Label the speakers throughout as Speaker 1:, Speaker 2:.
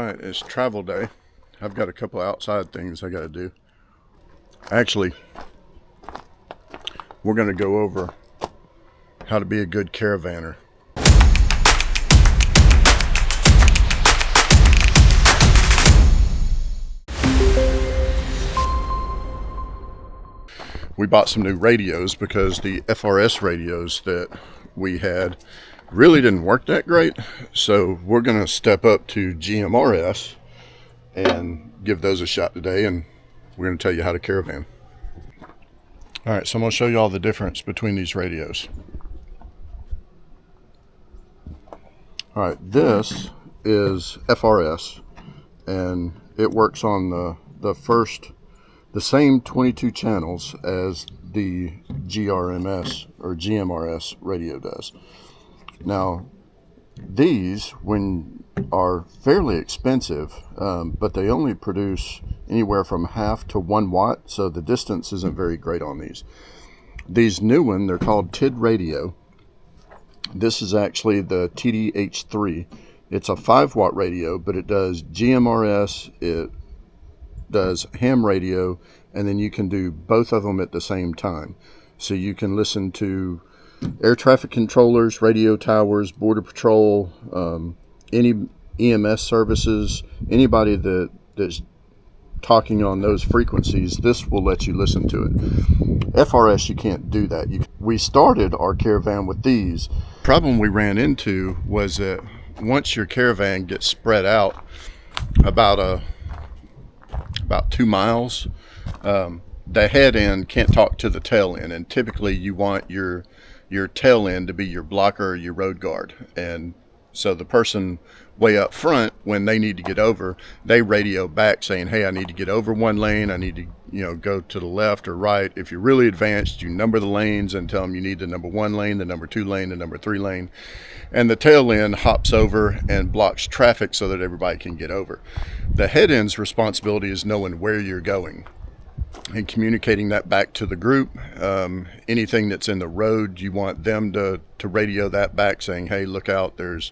Speaker 1: Alright, it's travel day. I've got a couple of outside things I gotta do. Actually, we're gonna go over how to be a good caravanner. We bought some new radios because the FRS radios that we had really didn't work that great. So we're going to step up to GMRS and give those a shot today, and we're going to tell you how to caravan. All right, so I'm going to show you all the difference between these radios. All right, this is FRS, and it works on the same 22 channels as the GRMS or GMRS radio does. Now, these are fairly expensive, but they only produce anywhere from half to 1 watt, so the distance isn't very great on these. These new ones, they're called TIDRADIO. This is actually the TD-H3. It's a 5 watt radio, but it does GMRS, it does ham radio, and then you can do both of them at the same time. So you can listen to air traffic controllers, radio towers, border patrol, any EMS services, anybody that's talking on those frequencies, this will let you listen to it. FRS, you can't do that. We started our caravan with these. The problem we ran into was that once your caravan gets spread out about 2 miles, the head end can't talk to the tail end, and typically you want your tail end to be your blocker or your road guard. And so the person way up front, when they need to get over, they radio back saying, hey, I need to get over 1 lane, I need to go to the left or right. If you're really advanced, you number the lanes and tell them you need the number 1 lane, the number 2 lane, the number 3 lane, and the tail end hops over and blocks traffic so that everybody can get over. The head end's responsibility is knowing where you're going and communicating that back to the group. Anything that's in the road, you want them to radio that back saying, hey, look out, there's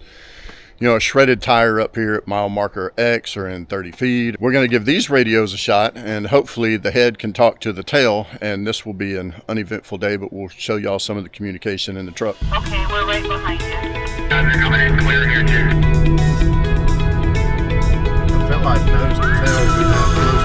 Speaker 1: a shredded tire up here at mile marker X or in 30 feet. We're going to give these radios a shot, and hopefully the head can talk to the tail, and this will be an uneventful day, but we'll show y'all some of the communication in the truck.
Speaker 2: Okay, we're right behind you.
Speaker 3: Coming in clear here too.
Speaker 1: I felt like nose to tail, we have those.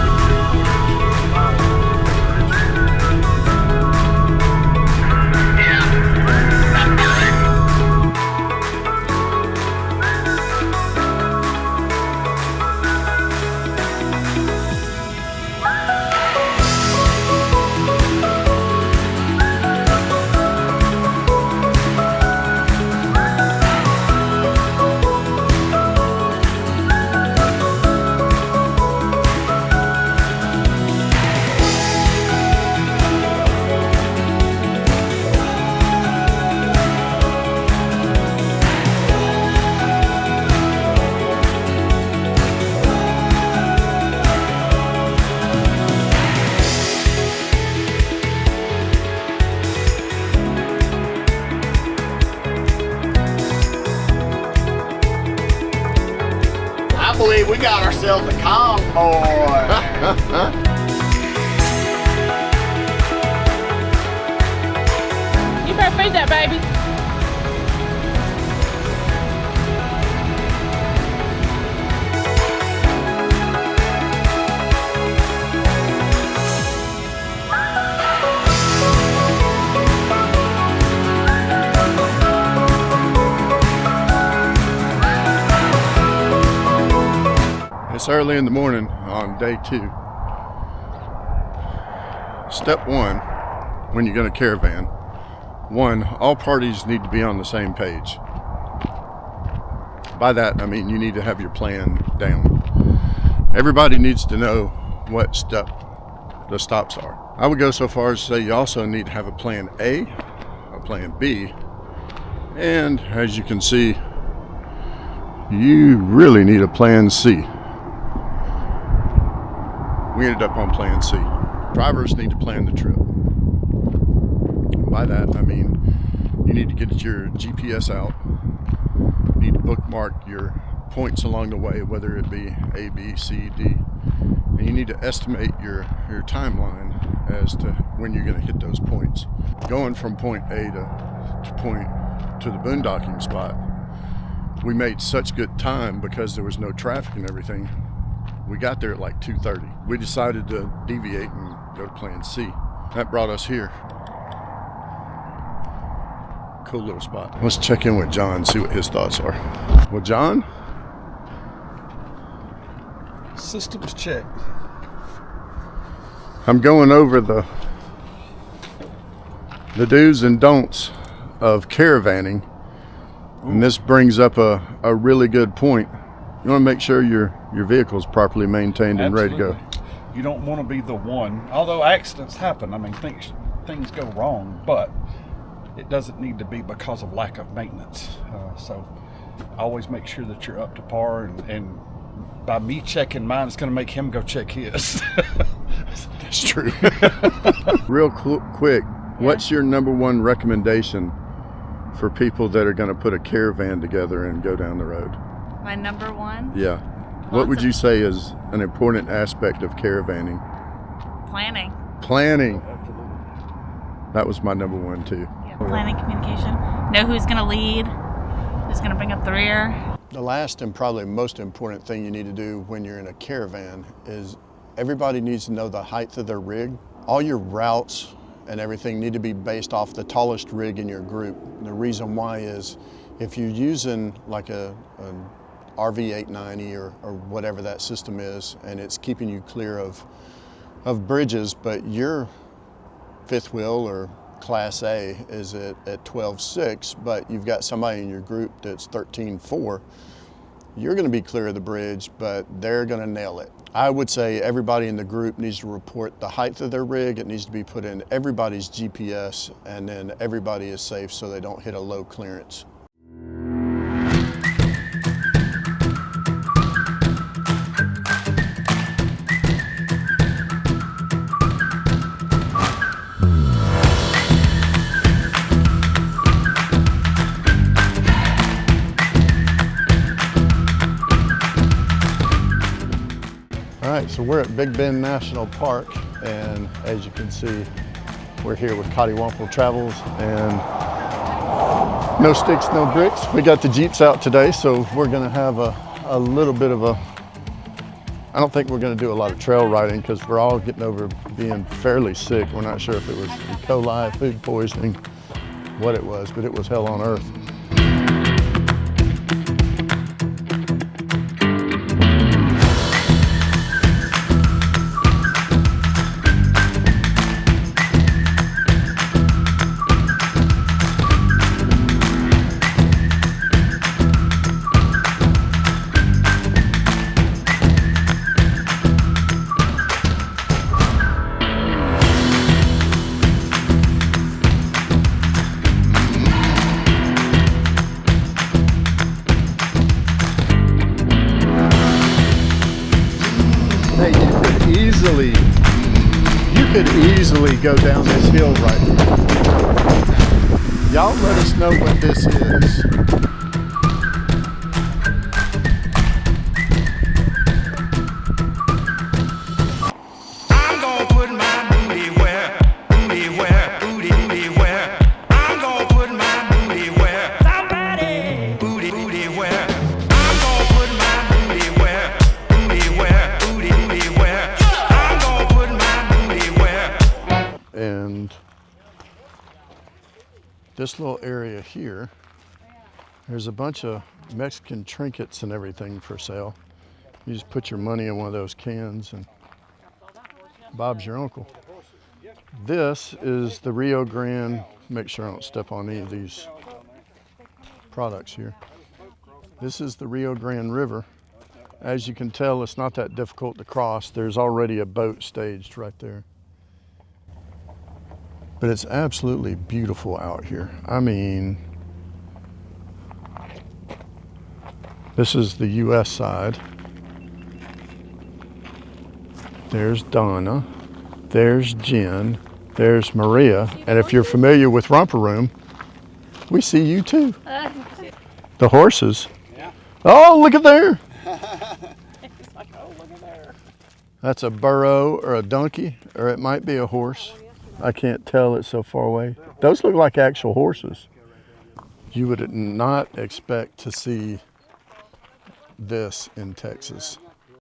Speaker 4: I believe we got ourselves a convoy.
Speaker 2: You better feed that baby.
Speaker 1: It's early in the morning on day 2. Step 1, when you're going to caravan, 1, all parties need to be on the same page. By that, I mean you need to have your plan down. Everybody needs to know what the stops are. I would go so far as to say you also need to have a plan A, a plan B, and as you can see, you really need a plan C. We ended up on plan C. Drivers need to plan the trip. By that, I mean you need to get your GPS out. You need to bookmark your points along the way, whether it be A, B, C, D. And you need to estimate your timeline as to when you're going to hit those points. Going from point A to the boondocking spot, we made such good time because there was no traffic and everything. We got there at like 2:30. We decided to deviate and go to plan C. That brought us here. Cool little spot. Let's check in with John, see what his thoughts are. Well, John?
Speaker 5: Systems check.
Speaker 1: I'm going over the do's and don'ts of caravanning. And this brings up a really good point. You want to make sure your vehicle's properly maintained and ready to go.
Speaker 5: You don't want to be the one, although accidents happen. I mean, things go wrong, but it doesn't need to be because of lack of maintenance. So always make sure that you're up to par, and by me checking mine, it's going to make him go check his.
Speaker 1: That's true. Real quick, what's your number one recommendation for people that are going to put a caravan together and go down the road?
Speaker 6: My number one?
Speaker 1: Yeah. What would you say is an important aspect of caravanning?
Speaker 6: Planning.
Speaker 1: Planning. That was my number one too.
Speaker 6: Yeah, planning, communication. Know who's going to lead, who's going to bring up the rear.
Speaker 1: The last and probably most important thing you need to do when you're in a caravan is everybody needs to know the height of their rig. All your routes and everything need to be based off the tallest rig in your group. And the reason why is if you're using like an RV 890 or whatever that system is, and it's keeping you clear of bridges, but your fifth wheel or Class A is at 12.6, but you've got somebody in your group that's 13.4, you're going to be clear of the bridge, but they're going to nail it. I would say everybody in the group needs to report the height of their rig. It needs to be put in everybody's GPS, and then everybody is safe so they don't hit a low clearance. So we're at Big Bend National Park, and as you can see, we're here with Coddywampel Travels, and no sticks, no bricks. We got the Jeeps out today, so we're gonna have a little bit of I don't think we're gonna do a lot of trail riding because we're all getting over being fairly sick. We're not sure if it was E. coli, food poisoning, what it was, but it was hell on earth. You could easily go down this hill right here. Y'all let us know what this is.
Speaker 7: I'm gonna put my booty where, I'm gonna put my booty where, somebody, booty where. I'm gonna put my booty where, I'm gonna put my booty where.
Speaker 1: And this little area here, there's a bunch of Mexican trinkets and everything for sale. You just put your money in one of those cans and Bob's your uncle. This is the Rio Grande, make sure I don't step on any of these products here. This is the Rio Grande River. As you can tell, it's not that difficult to cross. There's already a boat staged right there. But it's absolutely beautiful out here. I mean, this is the US side. There's Donna, there's Jen, there's Maria, and if you're familiar with Romper Room, we see you too. The horses Oh, look at there.
Speaker 6: It's like, oh, look at there.
Speaker 1: That's a burro or a donkey, or it might be a horse. I can't tell, it's so far away. Those look like actual horses. You would not expect to see this in Texas.